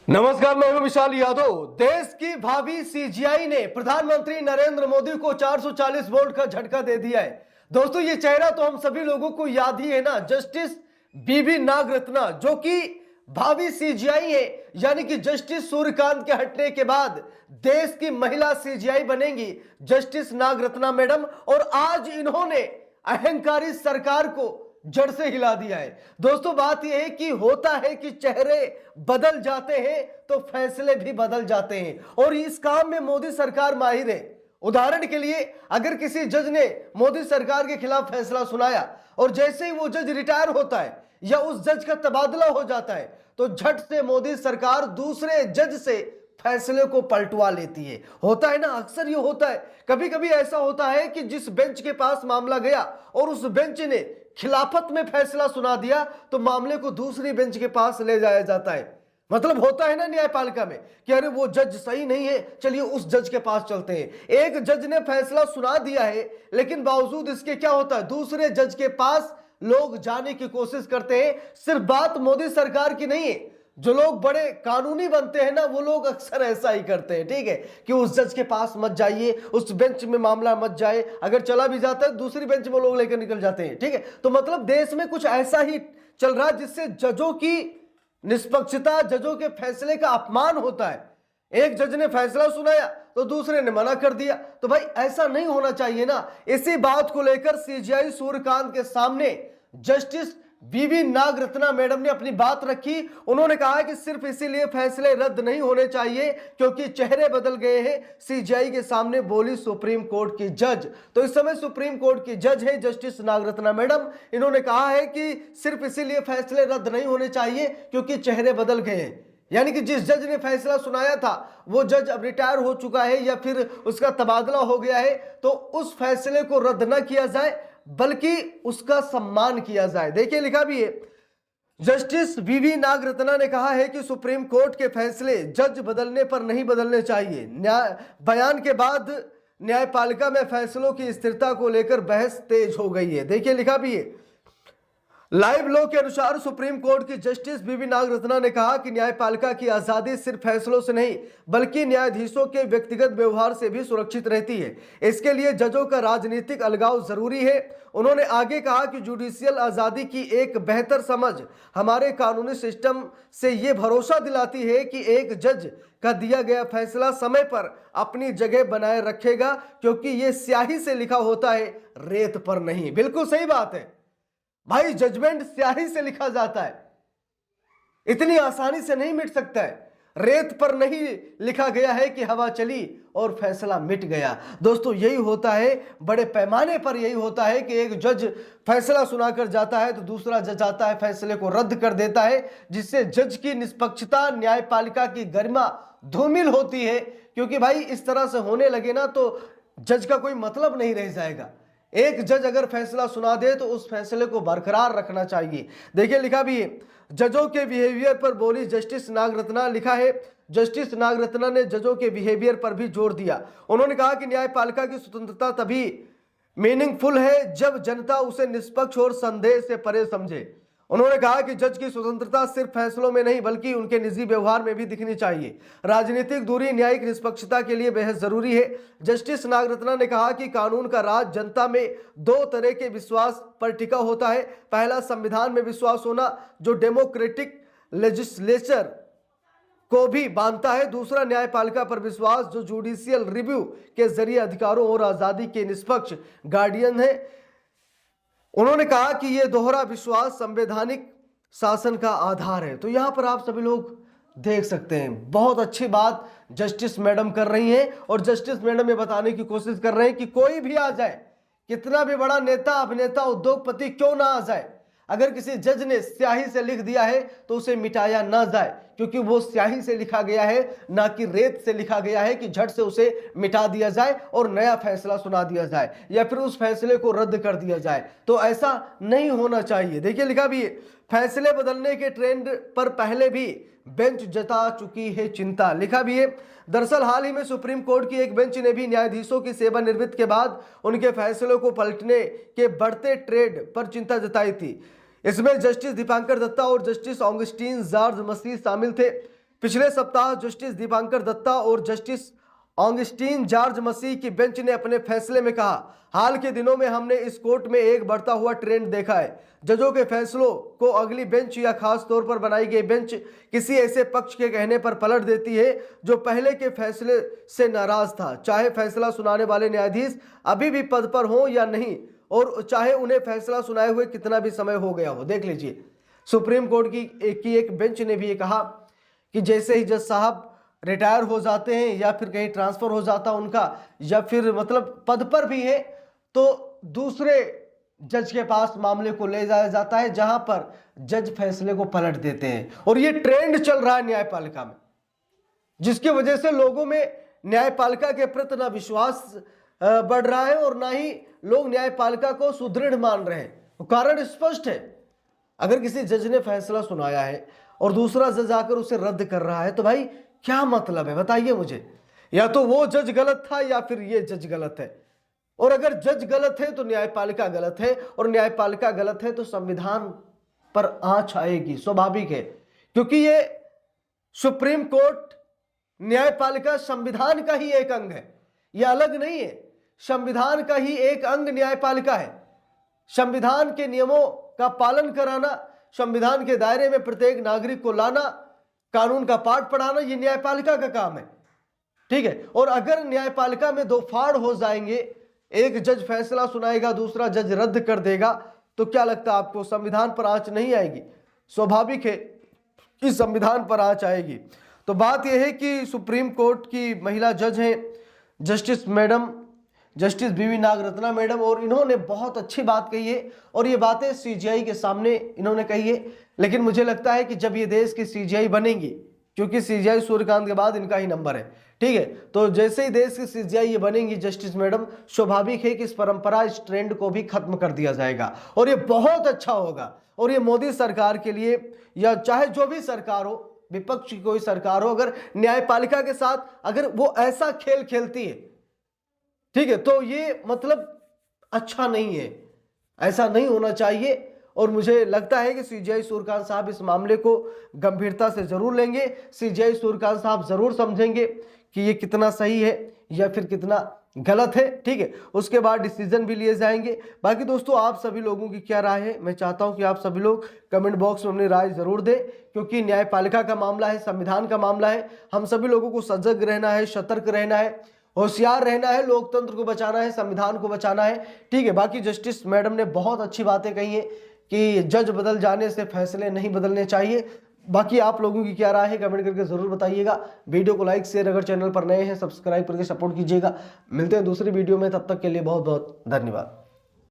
नमस्कार, मैं हूं विशाल यादव। देश की भावी सीजीआई ने प्रधानमंत्री नरेंद्र मोदी को 440 वोल्ट का झटका दे दिया है। दोस्तों, ये चेहरा तो हम सभी लोगों को याद ही है ना, जस्टिस बीबी नागरत्ना, जो कि भावी सीजीआई है, यानी कि जस्टिस सूर्यकांत के हटने के बाद देश की महिला सीजीआई बनेंगी जस्टिस नागरत्ना मैडम। और आज इन्होंने अहंकारी सरकार को जड़ से हिला दिया है। दोस्तों, बात यह है कि होता है कि चेहरे बदल जाते हैं तो फैसले भी बदल जाते हैं, और इस काम में मोदी सरकार माहिर है। उदाहरण के लिए, अगर किसी जज ने मोदी सरकार के खिलाफ फैसला सुनाया और जैसे ही वो जज रिटायर होता है या उस जज का तबादला हो जाता है, तो झट से मोदी सरकार दूसरे जज से फैसले को पलटवा लेती है। होता है ना, अक्सर ये होता है। कभी कभी ऐसा होता है कि जिस बेंच के पास मामला गया और उस बेंच ने खिलाफत में फैसला सुना दिया, तो मामले को दूसरी बेंच के पास ले जाया जाता है। मतलब होता है ना न्यायपालिका में कि अरे वो जज सही नहीं है, चलिए उस जज के पास चलते हैं। एक जज ने फैसला सुना दिया है, लेकिन बावजूद इसके क्या होता है, दूसरे जज के पास लोग जाने की कोशिश करते हैं। सिर्फ बात मोदी सरकार की नहीं है, जो लोग बड़े कानूनी बनते हैं ना, वो लोग अक्सर ऐसा ही करते हैं। ठीक है, कि उस जज के पास मत जाइए, उस बेंच में मामला मत जाए, अगर चला भी जाता है दूसरी बेंच में लोग लेकर निकल जाते हैं। ठीक है, तो मतलब देश में कुछ ऐसा ही चल रहा है जिससे जजों की निष्पक्षता, जजों के फैसले का अपमान होता है। एक जज ने फैसला सुनाया तो दूसरे ने मना कर दिया, तो भाई ऐसा नहीं होना चाहिए ना। इसी बात को लेकर सीजीआई सूर्यकांत के सामने जस्टिस बीबी नागरत्ना मैडम ने अपनी बात रखी। उन्होंने कहा कि सिर्फ इसीलिए फैसले रद्द नहीं होने चाहिए क्योंकि चेहरे बदल गए हैं। सीजीआई के सामने बोली सुप्रीम कोर्ट की जज। तो इस समय सुप्रीम कोर्ट की जज है जस्टिस नागरत्ना मैडम। इन्होंने कहा है कि सिर्फ इसीलिए फैसले रद्द नहीं होने चाहिए क्योंकि चेहरे बदल गए हैं, यानी कि जिस जज ने फैसला सुनाया था वो जज अब रिटायर हो चुका है या फिर उसका तबादला हो गया है, तो उस फैसले को रद्द न किया जाए बल्कि उसका सम्मान किया जाए। देखिए, लिखा भी है, जस्टिस बीवी नागरत्ना ने कहा है कि सुप्रीम कोर्ट के फैसले जज बदलने पर नहीं बदलने चाहिए। बयान के बाद न्यायपालिका में फैसलों की स्थिरता को लेकर बहस तेज हो गई है। देखिए, लिखा भी है, लाइव लॉ के अनुसार सुप्रीम कोर्ट की जस्टिस बीबी नागरत्ना ने कहा कि न्यायपालिका की आजादी सिर्फ फैसलों से नहीं बल्कि न्यायाधीशों के व्यक्तिगत व्यवहार से भी सुरक्षित रहती है। इसके लिए जजों का राजनीतिक अलगाव जरूरी है। उन्होंने आगे कहा कि जुडिशियल आजादी की एक बेहतर समझ हमारे कानूनी सिस्टम से ये भरोसा दिलाती है कि एक जज का दिया गया फैसला समय पर अपनी जगह बनाए रखेगा, क्योंकि ये स्याही से लिखा होता है, रेत पर नहीं। बिल्कुल सही बात है भाई, जजमेंट स्याही से लिखा जाता है, इतनी आसानी से नहीं मिट सकता है। रेत पर नहीं लिखा गया है कि हवा चली और फैसला मिट गया। दोस्तों, यही होता है, बड़े पैमाने पर यही होता है कि एक जज फैसला सुनाकर जाता है तो दूसरा जज आता है, फैसले को रद्द कर देता है, जिससे जज की निष्पक्षता, न्यायपालिका की गरिमा धूमिल होती है। क्योंकि भाई इस तरह से होने लगे ना तो जज का कोई मतलब नहीं रह जाएगा। एक जज अगर फैसला सुना दे तो उस फैसले को बरकरार रखना चाहिए। देखिए, लिखा भी है, जजों के बिहेवियर पर बोली जस्टिस नागरत्ना। लिखा है, जस्टिस नागरत्ना ने जजों के बिहेवियर पर भी जोर दिया। उन्होंने कहा कि न्यायपालिका की स्वतंत्रता तभी मीनिंगफुल है जब जनता उसे निष्पक्ष और संदेह से परे समझे। उन्होंने कहा कि जज की स्वतंत्रता सिर्फ फैसलों में नहीं बल्कि उनके निजी व्यवहार में भी दिखनी चाहिए। राजनीतिक दूरी न्यायिक निष्पक्षता के लिए बेहद जरूरी है। जस्टिस नागरत्ना ने कहा कि कानून का राज जनता में दो तरह के विश्वास पर टिका होता है। पहला, संविधान में विश्वास होना जो डेमोक्रेटिक लेजिस्लेचर को भी बांधता है। दूसरा, न्यायपालिका पर विश्वास जो जुडिशियल रिव्यू के जरिए अधिकारों और आजादी के निष्पक्ष गार्डियन है। उन्होंने कहा कि यह दोहरा विश्वास संवैधानिक शासन का आधार है। तो यहां पर आप सभी लोग देख सकते हैं, बहुत अच्छी बात जस्टिस मैडम कर रही हैं, और जस्टिस मैडम ये बताने की कोशिश कर रहे हैं कि कोई भी आ जाए, कितना भी बड़ा नेता, अभिनेता, उद्योगपति क्यों ना आ जाए, अगर किसी जज ने स्याही से लिख दिया है तो उसे मिटाया ना जाए, क्योंकि वो स्याही से लिखा गया है, ना कि रेत से लिखा गया है कि झट से उसे मिटा दिया जाए और नया फैसला सुना दिया जाए या फिर उस फैसले को रद्द कर दिया जाए। तो ऐसा नहीं होना चाहिए। देखिए, लिखा भी है, फैसले बदलने के ट्रेंड पर पहले भी बेंच जता चुकी है चिंता। लिखा भी है, दरअसल हाल ही में सुप्रीम कोर्ट की एक बेंच ने भी न्यायाधीशों की सेवानिवृत्ति के बाद उनके फैसलों को पलटने के बढ़ते ट्रेंड पर चिंता जताई थी। इसमें जस्टिस दीपांकर दत्ता और जस्टिस ऑगस्टीन जॉर्ज मसीह शामिल थे। पिछले सप्ताह जस्टिस दीपांकर दत्ता और जस्टिस ऑगस्टीन जॉर्ज मसीह की बेंच ने अपने फैसले में कहा, हाल के दिनों में हमने इस कोर्ट में एक बढ़ता हुआ ट्रेंड देखा है। जजों के फैसलों को अगली बेंच या खास तौर पर बनाई गई बेंच किसी ऐसे पक्ष के कहने पर पलट देती है जो पहले के फैसले से नाराज था, चाहे फैसला सुनाने वाले न्यायाधीश अभी भी पद पर हों या नहीं, और चाहे उन्हें फैसला सुनाए हुए कितना भी समय हो गया हो। देख लीजिए, सुप्रीम कोर्ट की एक बेंच ने भी ये कहा कि जैसे ही जज साहब रिटायर हो जाते हैं या फिर कहीं ट्रांसफर हो जाता उनका, या फिर मतलब पद पर भी है, तो दूसरे जज के पास मामले को ले जाया जाता है जहां पर जज फैसले को पलट देते हैं। और ये ट्रेंड चल रहा है न्यायपालिका में, जिसकी वजह से लोगों में न्यायपालिका के प्रति ना विश्वास बढ़ रहा है और ना ही लोग न्यायपालिका को सुदृढ़ मान रहे हैं। कारण स्पष्ट है, अगर किसी जज ने फैसला सुनाया है और दूसरा जज आकर उसे रद्द कर रहा है तो भाई क्या मतलब है, बताइए मुझे। या तो वो जज गलत था या फिर ये जज गलत है, और अगर जज गलत है तो न्यायपालिका गलत है, और न्यायपालिका गलत है तो संविधान पर आंच आएगी, स्वाभाविक है। क्योंकि ये सुप्रीम कोर्ट न्यायपालिका संविधान का ही एक अंग है, यह अलग नहीं है। संविधान का ही एक अंग न्यायपालिका है। संविधान के नियमों का पालन कराना, संविधान के दायरे में प्रत्येक नागरिक को लाना, कानून का पाठ पढ़ाना, ये न्यायपालिका का काम है, ठीक है। और अगर न्यायपालिका में दो फाड़ हो जाएंगे, एक जज फैसला सुनाएगा, दूसरा जज रद्द कर देगा, तो क्या लगता है आपको संविधान पर आंच नहीं आएगी? स्वाभाविक है कि संविधान पर आंच आएगी। तो बात यह है कि सुप्रीम कोर्ट की महिला जज हैं जस्टिस बीवी नागरत्ना मैडम, और इन्होंने बहुत अच्छी बात कही है, और ये बातें सीजीआई के सामने इन्होंने कही है। लेकिन मुझे लगता है कि जब ये देश की सीजीआई बनेगी, क्योंकि सीजीआई सूर्यकांत के बाद इनका ही नंबर है, ठीक है, तो जैसे ही देश की सीजीआई ये बनेंगी जस्टिस मैडम, स्वाभाविक है कि इस परंपरा, इस ट्रेंड को भी खत्म कर दिया जाएगा, और ये बहुत अच्छा होगा। और ये मोदी सरकार के लिए, या चाहे जो भी सरकार हो, विपक्ष की कोई सरकार हो, अगर न्यायपालिका के साथ अगर वो ऐसा खेल खेलती है, ठीक है, तो ये मतलब अच्छा नहीं है, ऐसा नहीं होना चाहिए। और मुझे लगता है कि सीजीआई सूर्यकांत साहब इस मामले को गंभीरता से जरूर लेंगे। सीजीआई सूर्यकांत साहब जरूर समझेंगे कि ये कितना सही है या फिर कितना गलत है, ठीक है। उसके बाद डिसीजन भी लिए जाएंगे। बाकी दोस्तों, आप सभी लोगों की क्या राय है, मैं चाहता हूं कि आप सभी लोग कमेंट बॉक्स में अपनी राय जरूर दें, क्योंकि न्यायपालिका का मामला है, संविधान का मामला है। हम सभी लोगों को सजग रहना है, सतर्क रहना है, होशियार रहना है, लोकतंत्र को बचाना है, संविधान को बचाना है, ठीक है। बाकी जस्टिस मैडम ने बहुत अच्छी बातें कही हैं कि जज बदल जाने से फैसले नहीं बदलने चाहिए। बाकी आप लोगों की क्या राय है, कमेंट करके जरूर बताइएगा। वीडियो को लाइक शेयर, अगर चैनल पर नए हैं सब्सक्राइब करके सपोर्ट कीजिएगा। मिलते हैं दूसरी वीडियो में, तब तक के लिए बहुत बहुत धन्यवाद।